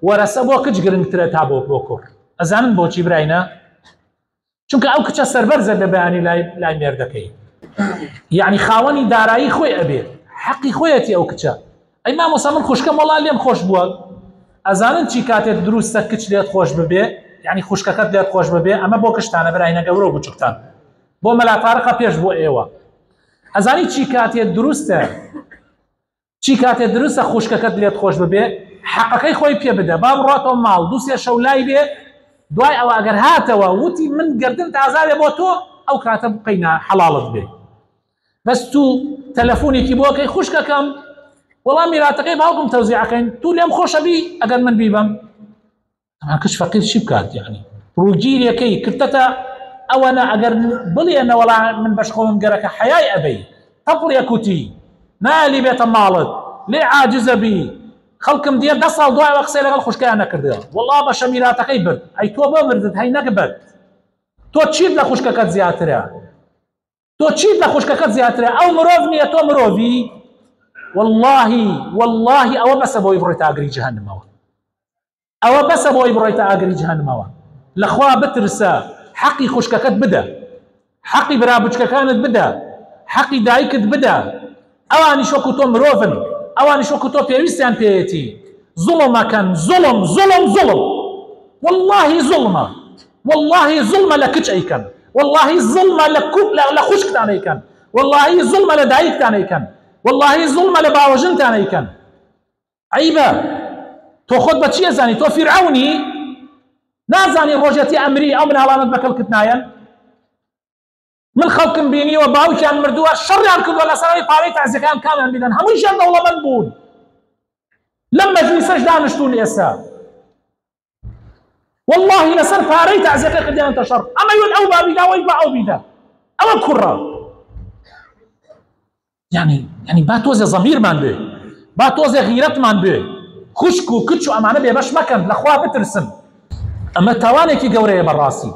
وەرەسە بۆ کچ گرنگترە تا بۆ کوڕ. ئەزانن بۆچی براینە؟ چونکە ئەو کچە سەربەرزە لە بەیانی لای مێردەکەی، یعنی خاوەنی دارایی خۆی ئەبێ، حەقی خۆیەتی ئەو کچە. ئەی مامۆستا من خوشکەم وەڵا لێم خۆش بووە. ئەزانن چی کاتێک دروستە کچ لێت خۆش ببێ، یعنی خوشکەکەت لێت خۆش ببێ، ئەمە بۆ کشتانە براینە گەورە و بچووکتان، بۆ مەلاتارەقە پێش بۆ ئێوە. ئەزانی چی کاتێک دروستە خوشکەکەت لێت خۆش ببێ، حەقەکەی خۆی پێ بدە، با بڕاتەوە ماڵ دووسێ شەو لای بێ، دوای ئەوە ئەگەر هاتەوە وتی من گردن تازاوێ بۆ تۆ، ئەو کاتە بقەینە حەڵاڵت بێ. بەس تو تەلەفۆنێکی بۆکەی خوشکەکەم وەڵام میراتەکەی باوکم تەوزیعەکەین، تو لێم خۆشە بی ئەگەر من بیبم. ئەمان کچ فەقیر چی بکات؟ یعنی ڕووگیرێکەی کردەتە ئەوەنە ئەگەر بڵێنە وەڵا من بەشخۆم گەرەکە حەیای ئەبەی تەپڵێ کوتی نالی بێتە ماڵت لێ عاجزە بی، خەڵکم دیە 10 ساڵ دوایەوە قسەی لەگەڵ خوشکیان نەکردەوە، وەڵا بەشە میراتەکەی برد، ئەی تۆ بۆ بردت هەی نەکبەت، تۆ چیت لە خوشکەکەت زیاترە؟ تۆ چیت لە خوشکەکەت زیاترە؟ ئەو مرۆڤ نییە تۆ مرۆڤی؟ والله ئەوە بەسە بۆی بڕۆیتە ئاگری جەهەنەمەوە، ئەوە بەسە بۆی بڕۆیتە ئاگری جەهەنەمەوە. لەخوا بترسە، حەقی خوشکەکەت بدە، حەقی برابچکەکانت بدە، حەقی دایکت بدە. ئەوانیش وەکو تۆ مرۆڤن، ئەوانیش وەکو تۆ پێویستیان پێیەتی. زوڵمەکەن، زوڵم والله زوڵمە، والله زوڵمە لە کچ ئەیکەن، والله زوڵمە لە خوشکتان ئەیکەن، والله زوڵمە لە دایکتان ئەیکەن، والله زوڵمە لە باوەژنتان ئەیکەن. عیبە تۆ خۆت بە چی ئەزانی؟ تۆ فیرعەونی نازانی ڕۆژەتی ئەمری ئەو مناڵانت بەکەڵکت نایەن؟ من خەڵکم بینیوە باوکیان مردووە شەڕیان کردووە لەسەرەوەی پارەی تەعزیەکان کامیان بیدەن، هەموویشیان دەوڵەمەند بوون، لەم مەجلیسەش دانیشتوون ئێستا والله لەسەر پارەی تەعزیەکە کردیانتە شەڕ. ئەمە یۆن ئەو بابیدا وەی بە ئەو بیدە، ئەوە کوڕە. یعنی با تۆزێ زەمیرمان بێ، با تۆزێ غیرەتمان بێ، خوشک و کچ و ئەمانە بێبەش مەکەن، لەخوا بترسن. ئەمە تاوانێکی گەورەیە بەڕاستی.